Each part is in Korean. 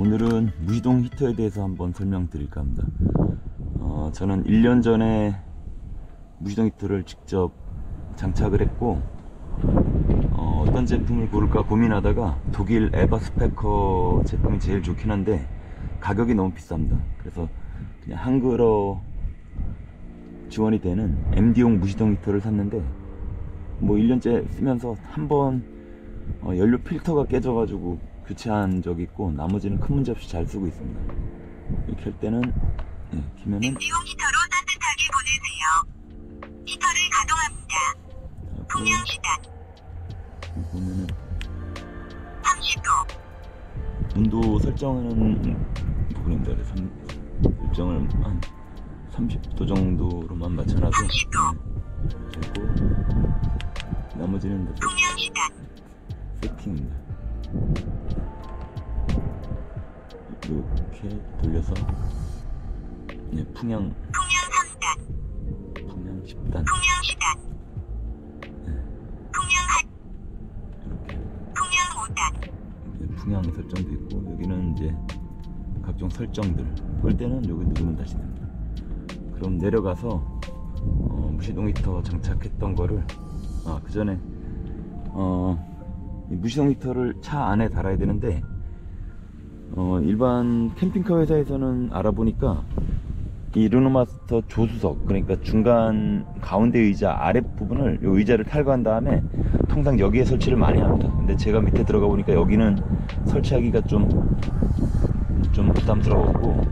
오늘은 무시동 히터에 대해서 한번 설명드릴까 합니다. 저는 1년 전에 무시동 히터를 직접 장착을 했고, 어떤 제품을 고를까 고민하다가 독일 에버스페커 제품이 제일 좋긴 한데 가격이 너무 비쌉니다. 그래서 그냥 한글어 지원이 되는 MD용 무시동 히터를 샀는데, 뭐 1년째 쓰면서 한번 연료 필터가 깨져가지고 교체한 적이 있고, 나머지는 큰 문제 없이 잘 쓰고 있습니다. 이렇게 할 때는 키면은 MD용 히터로 따뜻하게 보내세요. 히터를 가동합니다. 풍량 시간 보면은 30도. 온도 설정하는 부분입니다. 그래서 설정을 한 30도 정도로만 맞춰놔서 30도. 되고, 나머지는 풍량 시간 세팅입니다. 이렇게 돌려서 풍량 3단. 풍량 10단 풍량 시간 풍량 이렇게 풍량 5단. 풍량 설정도 있고, 여기는 이제 각종 설정들 걸 때는 여기 누르면 다시 됩니다. 그럼 내려가서 무시동 히터 장착했던 거를 그 전에 이 무시동 히터를 차 안에 달아야 되는데, 일반 캠핑카 회사에서는 알아보니까 이 르노마스터 조수석, 그러니까 중간 가운데 의자 아랫부분을, 이 의자를 탈거한 다음에 통상 여기에 설치를 많이 합니다. 근데 제가 밑에 들어가 보니까 여기는 설치하기가 좀 부담스러웠고,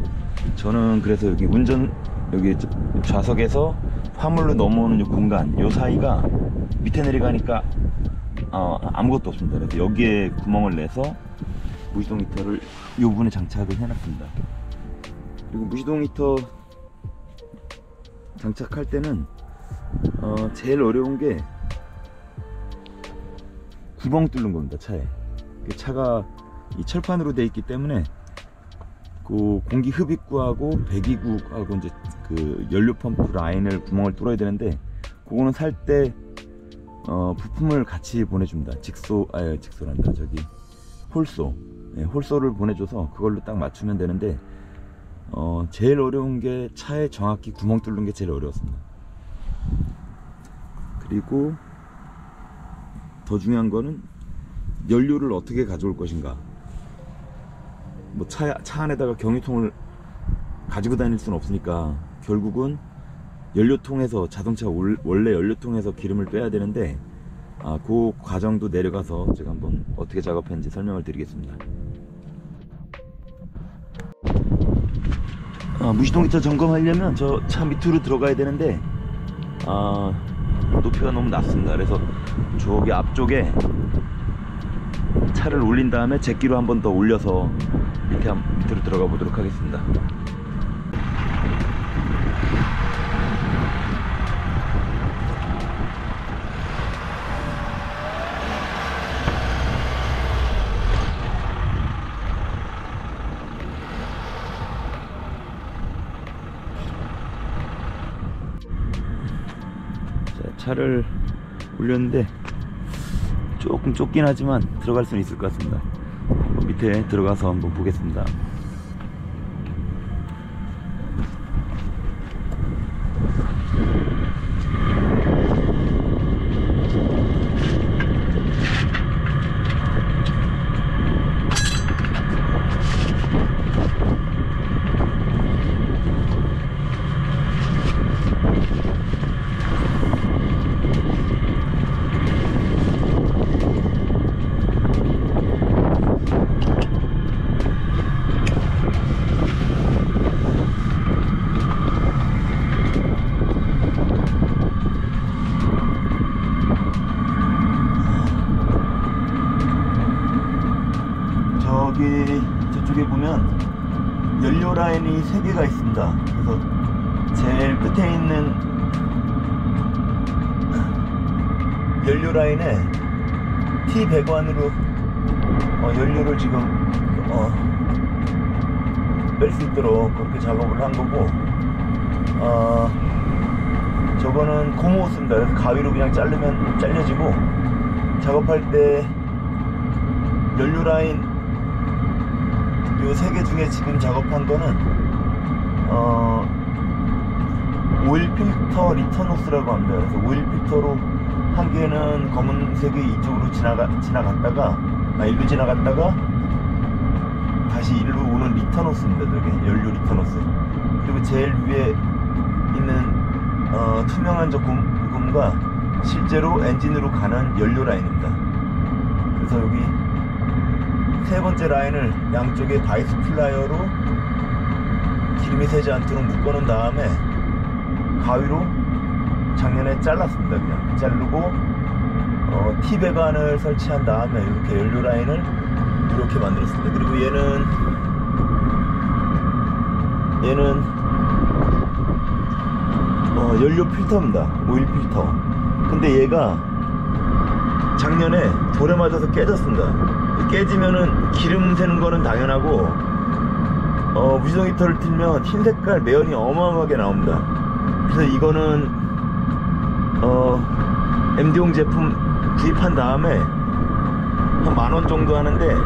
저는 그래서 여기 여기 좌석에서 화물로 넘어오는 이 공간, 이 사이가 밑에 내려가니까 아무것도 없습니다. 그래서 여기에 구멍을 내서 무시동 히터를 이 부분에 장착을 해놨습니다. 그리고 무시동 히터 장착할 때는 제일 어려운 게 구멍 뚫는 겁니다. 차에. 차가 이 철판으로 되어 있기 때문에 그 공기 흡입구하고 배기구하고 이제 그 연료 펌프 라인을 구멍을 뚫어야 되는데, 그거는 살 때 부품을 같이 보내줍니다. 직소란다. 저기 홀소. 홀소를 보내줘서 그걸로 딱 맞추면 되는데, 제일 어려운 게 차에 정확히 구멍 뚫는 게 제일 어려웠습니다. 그리고 더 중요한 거는 연료를 어떻게 가져올 것인가. 뭐 차 안에다가 경유통을 가지고 다닐 수는 없으니까 결국은 연료통에서, 자동차 원래 연료통에서 기름을 빼야 되는데, 그 과정도 내려가서 제가 한번 어떻게 작업했는지 설명을 드리겠습니다. 무시동 히터 점검하려면 저 차 밑으로 들어가야 되는데, 높이가 너무 낮습니다. 그래서 저기 앞쪽에 차를 올린 다음에 제끼로 한 번 더 올려서 이렇게 밑으로 들어가 보도록 하겠습니다. 차를 올렸는데 조금 좁긴 하지만 들어갈 수는 있을 것 같습니다. 밑에 들어가서 한번 보겠습니다. 저쪽에 보면 연료 라인이 3개가 있습니다. 그래서 제일 끝에 있는 연료 라인에 T 배관으로 연료를 지금 뺄 수 있도록 그렇게 작업을 한 거고, 저거는 고무호스입니다. 그래서 가위로 그냥 자르면 잘려지고, 작업할 때 연료 라인 요 세 개 중에 지금 작업한 거는 오일 필터 리턴호스라고 합니다. 그래서 오일 필터로 한 개는 검은색이 이쪽으로 지나갔다가 일로 지나갔다가 다시 일로 오는 리턴호스입니다. 저게 연료 리턴호스. 그리고 제일 위에 있는 투명한 저 고무가 실제로 엔진으로 가는 연료 라인입니다. 그래서 여기 세 번째 라인을 양쪽에 바이스 플라이어로 기름이 새지 않도록 묶어놓은 다음에 가위로 작년에 잘랐습니다. 그냥 자르고 T배관을 설치한 다음에 이렇게 연료 라인을 이렇게 만들었습니다. 그리고 얘는 연료 필터입니다. 오일 필터. 근데 얘가 작년에 돌에 맞아서 깨졌습니다. 깨지면은 기름 새는 거는 당연하고 무시동 히터를 틀면 흰 색깔 매연이 어마어마하게 나옵니다. 그래서 이거는 MD용 제품 구입한 다음에 한 10,000원 정도 하는데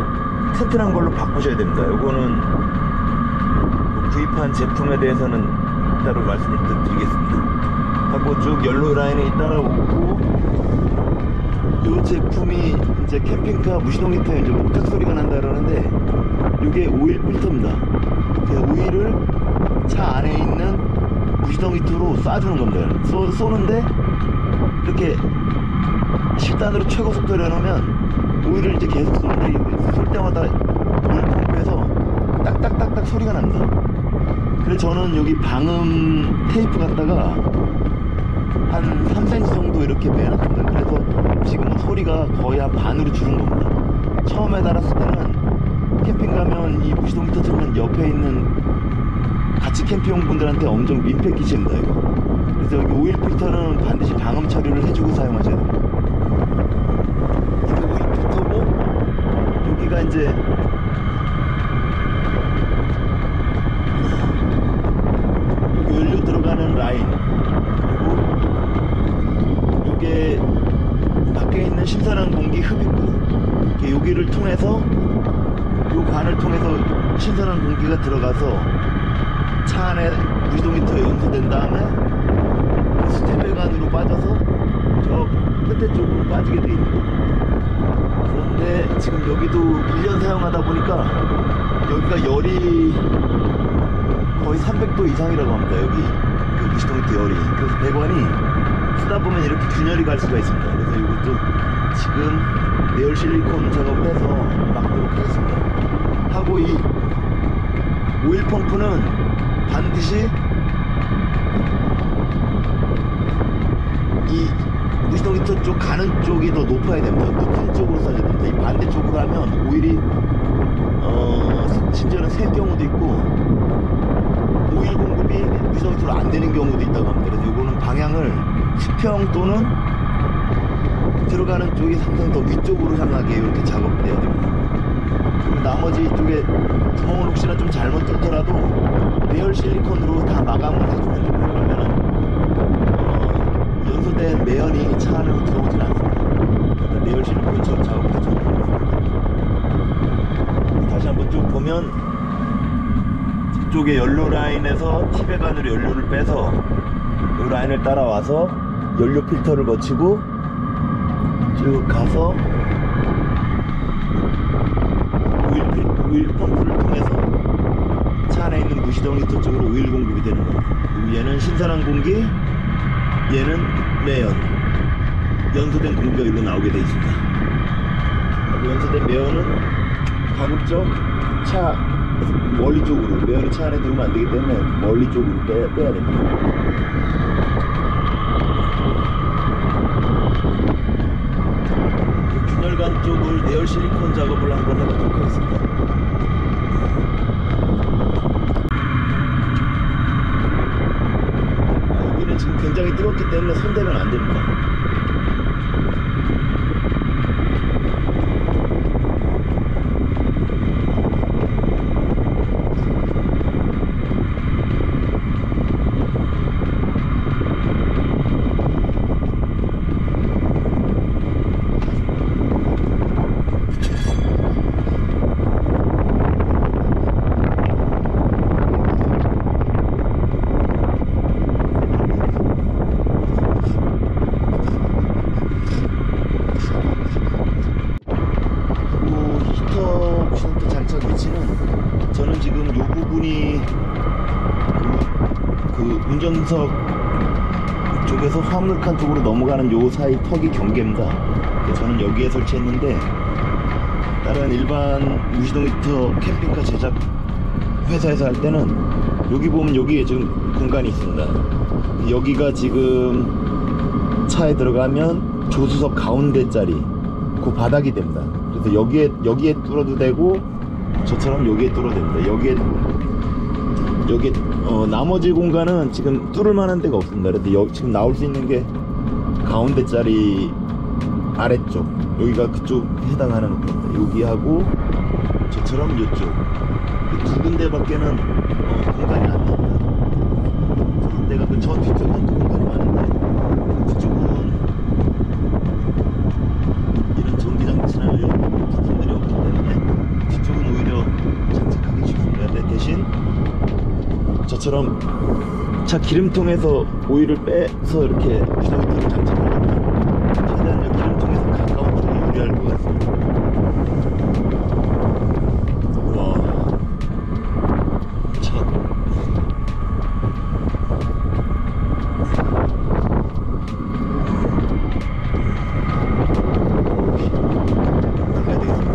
튼튼한 걸로 바꾸셔야 됩니다. 요거는 구입한 제품에 대해서는 따로 말씀을 드리겠습니다. 하고 쭉 연료 라인에 따라오고, 요 제품이 이제 캠핑카 무시동 히터에 이제 목탁 소리가 난다 그러는데 요게 오일 필터입니다. 그 오일을 차 안에 있는 무시동 히터로 쏴주는 겁니다. 쏘는데 이렇게 10단으로 최고 속도를 해놓으면 오일을 이제 계속 쏘는데 쏠 때마다 오일 펌프에서 딱딱딱딱 소리가 납니다. 그래서 저는 여기 방음 테이프 갖다가 한 3cm 정도 이렇게 매놨습니다. 그래서 지금은 소리가 거의 한 반으로 줄은 겁니다. 처음에 달았을 때는 캠핑 가면 이 무시동 히터 틀면 옆에 있는 같이 캠핑 온 분들한테 엄청 민폐 끼칩니다, 이거. 그래서 여기 오일 필터는 반드시 방음 처리를 해주고 사용하셔야 됩니다. 이게 오일 필터고, 여기가 이제 여기 연료 들어가는 라인, 그리고 이게 밖에 있는 신선한 공기 흡입구, 여기를 통해서 요 관을 통해서 신선한 공기가 들어가서 차 안에 무시동 히터에 연소된 다음에 스텝배관으로 빠져서 저 끝에 쪽으로 빠지게 돼 있는 거예요. 그런데 지금 여기도 1년 사용하다 보니까 여기가 열이 거의 300도 이상이라고 합니다. 여기 그 무시동 히터 열이. 그래서 배관이 쓰다 보면 이렇게 균열이 갈 수가 있습니다. 그래서 이것도 지금 내열 실리콘 작업을 해서 막도록 하겠습니다. 하고 이 오일 펌프는 반드시 이 무시동 히터 쪽 가는 쪽이 더 높아야 됩니다. 높은 쪽으로 쏴야 됩니다. 이 반대쪽으로 하면 오일이 심지어는 셀 경우도 있고 오일 공급이 무시동 히터로 안 되는 경우도 있다고 합니다. 그래서 이거는 방향을 수평 또는 들어가는 쪽이 항상 더 위쪽으로 향하게 이렇게 작업을 해야 됩니다. 그리고 나머지 쪽에 구멍을 혹시나 좀 잘못 뚫더라도 내열 실리콘으로 다 마감을 해주면 됩니다. 그러면은 연소된 매연이 차 안으로 들어오진 않습니다. 그러니까 내열 실리콘처럼 작업해주는 겁니다. 다시 한번 쭉 보면 이쪽에 연료 라인에서 T배관으로 연료를 빼서 이 라인을 따라와서 연료 필터를 거치고 쭉 가서 오일 펌프를 통해서 차 안에 있는 무시동 히터 쪽으로 오일 공급이 되는 겁니다. 그리고 얘는 신선한 공기, 얘는 매연, 연소된 공기가 일로 나오게 되어 있습니다. 연소된 매연은 가급적 차 멀리 쪽으로, 매연이 차 안에 들어오면 안 되기 때문에 멀리 쪽으로 빼야 됩니다. 균열관 쪽을 내열 실리콘 작업을 한번 해보도록 하겠습니다. 여기는 지금 굉장히 뜨겁기 때문에 손대면 안 됩니다. 조수석 쪽에서 화물칸 쪽으로 넘어가는 요 사이 턱이 경계입니다. 저는 여기에 설치했는데 다른 일반 무시동 히터 캠핑카 제작 회사에서 할 때는 여기 보면 여기에 지금 공간이 있습니다. 여기가 지금 차에 들어가면 조수석 가운데 자리 그 바닥이 됩니다. 그래서 여기에 뚫어도 되고 저처럼 여기에 뚫어도 됩니다. 여기에 나머지 공간은 지금 뚫을 만한 데가 없습니다. 그래서 지금 나올 수 있는 게 가운데 자리 아래쪽 여기가 그쪽 해당하는 겁니다. 여기하고 저처럼 이쪽 두 군데밖에는 공간이 안 납니다. 뚫을 데가 저 뒤쪽은 또 공간이 많은데 그쪽은 이런 전기장치나 이런 부품들이 없기 때문에 뒤쪽은 오히려 장착하기 쉽습니다. 근데 대신 저처럼 차 기름통에서 오일을 빼서 이렇게 무시동히터를 장착하려면 최대한 기름통에서 가까운 쪽이 유리할 것 같습니다. 와, 차 나가야 되겠습니다.